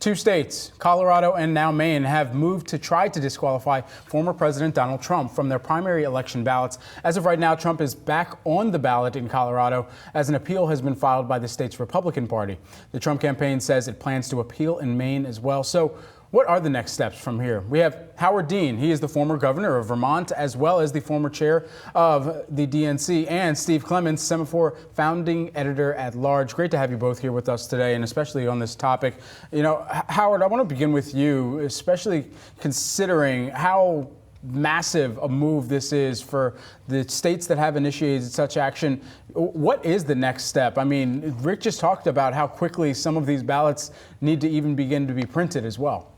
Two states, Colorado and now Maine, have moved to try to disqualify former President Donald Trump from their primary election ballots. As of right now, Trump is back on the ballot in Colorado as an appeal has been filed by the state's Republican Party. The Trump campaign says it plans to appeal in Maine as well. So what are the next steps from here? We have Howard Dean. He is the former governor of Vermont, as well as the former chair of the DNC, and Steve Clemons, Semafor founding editor at large. Great to have you both here with us today, and especially on this topic. You know, Howard, I want to begin with you, especially considering how massive a move this is for the states that have initiated such action. What is the next step? I mean, Rick just talked about how quickly some of these ballots need to even begin to be printed as well.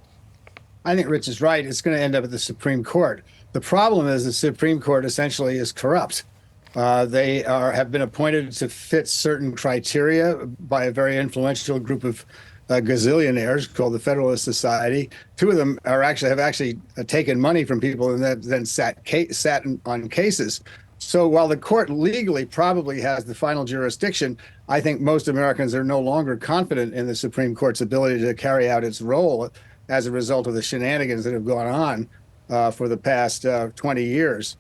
I think Rich is right. It's going to end up at the Supreme Court. The problem is the Supreme Court essentially is corrupt. They have been appointed to fit certain criteria by a very influential group of gazillionaires called the Federalist Society. Two of them have actually taken money from people and then sat on cases. So while the court legally probably has the final jurisdiction, I think most Americans are no longer confident in the Supreme Court's ability to carry out its role as a result of the shenanigans that have gone on for the past 20 years.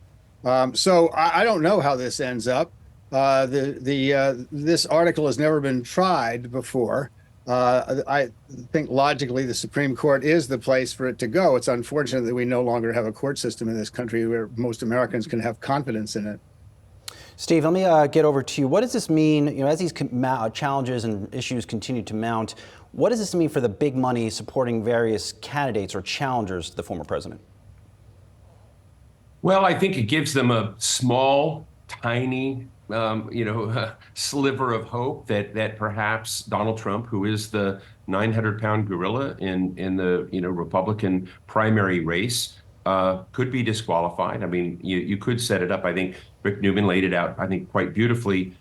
So I don't know how this ends up. This article has never been tried before. I think logically the Supreme Court is the place for it to go. It's unfortunate that we no longer have a court system in this country where most Americans can have confidence in it. Steve, let me get over to you. What does this mean, as these challenges and issues continue to mount, what does this mean for the big money supporting various candidates or challengers to the former president? Well, I think it gives them a small, tiny, sliver of hope that perhaps Donald Trump, who is the 900-pound gorilla in the Republican primary race, could be disqualified. I mean, you could set it up. I think Rick Newman laid it out, I think, quite beautifully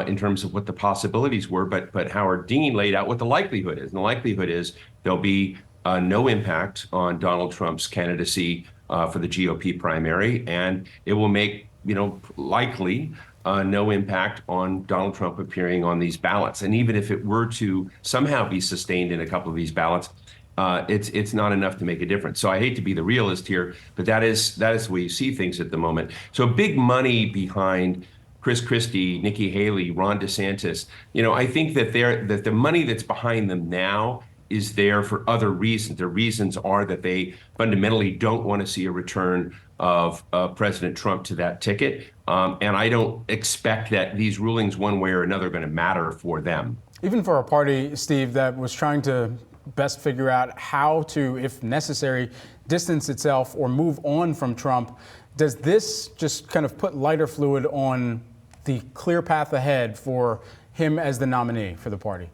in terms of what the possibilities were. But Howard Dean laid out what the likelihood is. And the likelihood is there'll be no impact on Donald Trump's candidacy for the GOP primary. And it will make, likely no impact on Donald Trump appearing on these ballots. And even if it were to somehow be sustained in a couple of these ballots, it's not enough to make a difference. So I hate to be the realist here, but that is the way you see things at the moment. So big money behind Chris Christie, Nikki Haley, Ron DeSantis. I think that the money that's behind them now is there for other reasons. The reasons are that they fundamentally don't want to see a return of President Trump to that ticket. And I don't expect that these rulings one way or another are going to matter for them. Even for a party, Steve, that was trying to best figure out how to, if necessary, distance itself or move on from Trump, does this just kind of put lighter fluid on the clear path ahead for him as the nominee for the party?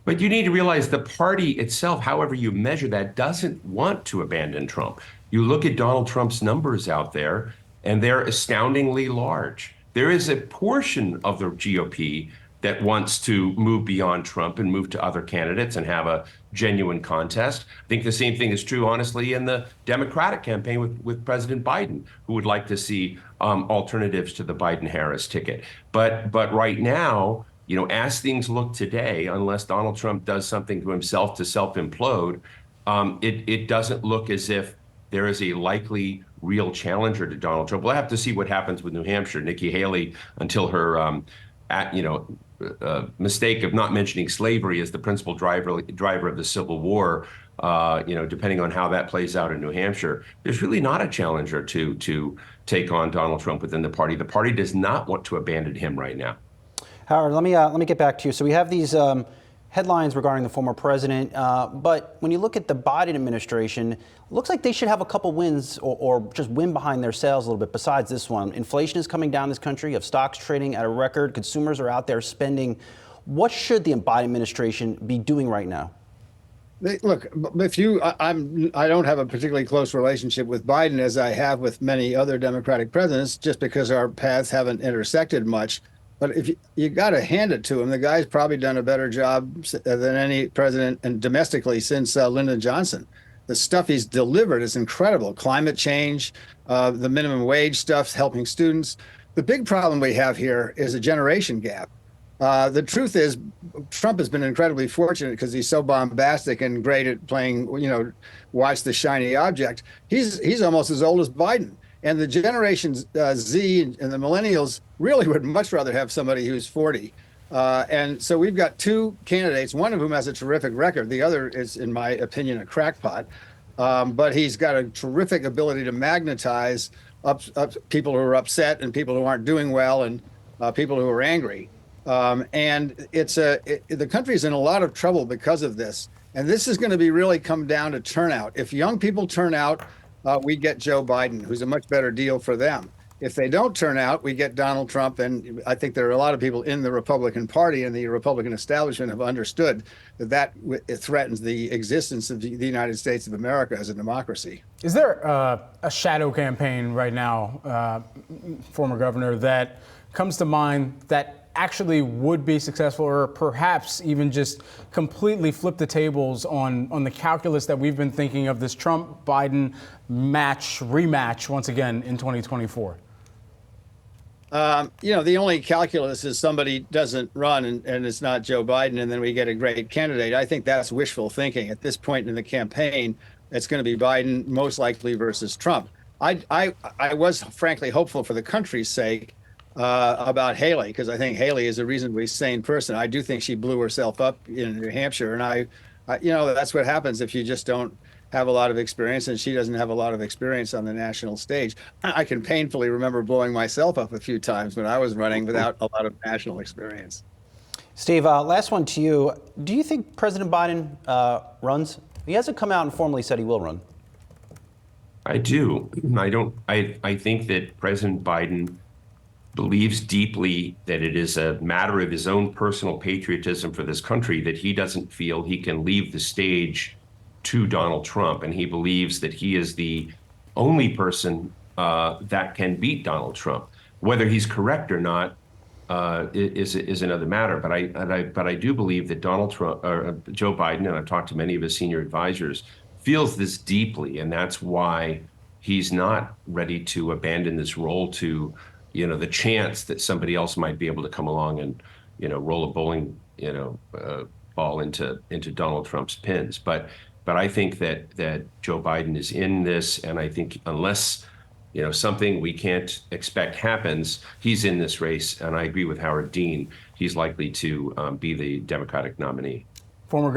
But you need to realize the party itself, however you measure that, doesn't want to abandon Trump. You look at Donald Trump's numbers out there, and they're astoundingly large. There is a portion of the GOP that wants to move beyond Trump and move to other candidates and have a genuine contest. I think the same thing is true, honestly, in the Democratic campaign with President Biden, who would like to see alternatives to the Biden-Harris ticket. But right now, as things look today, unless Donald Trump does something to himself to self-implode, it doesn't look as if there is a likely real challenger to Donald Trump. We'll have to see what happens with New Hampshire. Nikki Haley, until her mistake of not mentioning slavery as the principal driver of the Civil War, depending on how that plays out in New Hampshire, there's really not a challenger to take on Donald Trump within the party. The party does not want to abandon him right now. Howard, let me get back to you. So we have these headlines regarding the former president, but when you look at the Biden administration, it looks like they should have a couple wins or just win behind their sails a little bit besides this one. Inflation is coming down this country. You have stocks trading at a record. Consumers are out there spending. What should the Biden administration be doing right now? Look, I don't have a particularly close relationship with Biden as I have with many other Democratic presidents, just because our paths haven't intersected much. But if you got to hand it to him, the guy's probably done a better job than any president and domestically since Lyndon Johnson. The stuff he's delivered is incredible. Climate change, the minimum wage stuff, helping students. The big problem we have here is a generation gap. The truth is, Trump has been incredibly fortunate because he's so bombastic and great at playing, watch the shiny object. He's almost as old as Biden. And the generations Z and the millennials really would much rather have somebody who's 40. And so we've got two candidates, one of whom has a terrific record. The other is, in my opinion, a crackpot. But he's got a terrific ability to magnetize up people who are upset and people who aren't doing well and people who are angry. And the country is in a lot of trouble because of this. And this is going to be really come down to turnout. If young people turn out, we get Joe Biden, who's a much better deal for them. If they don't turn out, we get Donald Trump. And I think there are a lot of people in the Republican Party and the Republican establishment have understood that it threatens the existence of the United States of America as a democracy. Is there a shadow campaign right now, former governor, that comes to mind that actually would be successful, or perhaps even just completely flip the tables on the calculus that we've been thinking of this Trump-Biden rematch once again in 2024? The only calculus is somebody doesn't run and it's not Joe Biden, and then we get a great candidate. I think that's wishful thinking. At this point in the campaign, it's going to be Biden most likely versus Trump. I was frankly hopeful for the country's sake about Haley, because I think Haley is a reasonably sane person. I do think she blew herself up in New Hampshire, and I that's what happens if you just don't have a lot of experience, and she doesn't have a lot of experience on the national stage. I can painfully remember blowing myself up a few times when I was running without a lot of national experience. Steve, last one to you. Do you think President Biden runs? He hasn't come out and formally said he will run. I do. I think that President Biden believes deeply that it is a matter of his own personal patriotism for this country that he doesn't feel he can leave the stage to Donald Trump. And he believes that he is the only person that can beat Donald Trump. Whether he's correct or not is another matter. But I do believe that Donald Trump, or Joe Biden, and I've talked to many of his senior advisors, feels this deeply. And that's why he's not ready to abandon this role to the chance that somebody else might be able to come along and, roll a bowling, ball into Donald Trump's pins. But I think that Joe Biden is in this, and I think unless, something we can't expect happens, he's in this race. And I agree with Howard Dean. He's likely to be the Democratic nominee. Former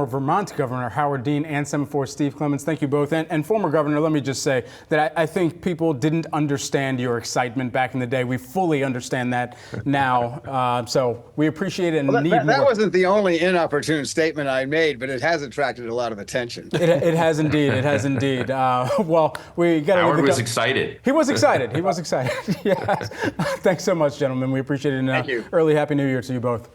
Vermont Governor Howard Dean and Semafor Steve Clemons, thank you both. And former Governor, let me just say that I think people didn't understand your excitement back in the day. We fully understand that now. So we appreciate it and need more. That wasn't the only inopportune statement I made, but it has attracted a lot of attention. It has indeed. It has indeed. Well, we got to. Howard was excited. He was excited. He was excited. Yes. Thanks so much, gentlemen. We appreciate it. And Thank you. Early Happy New Year to you both.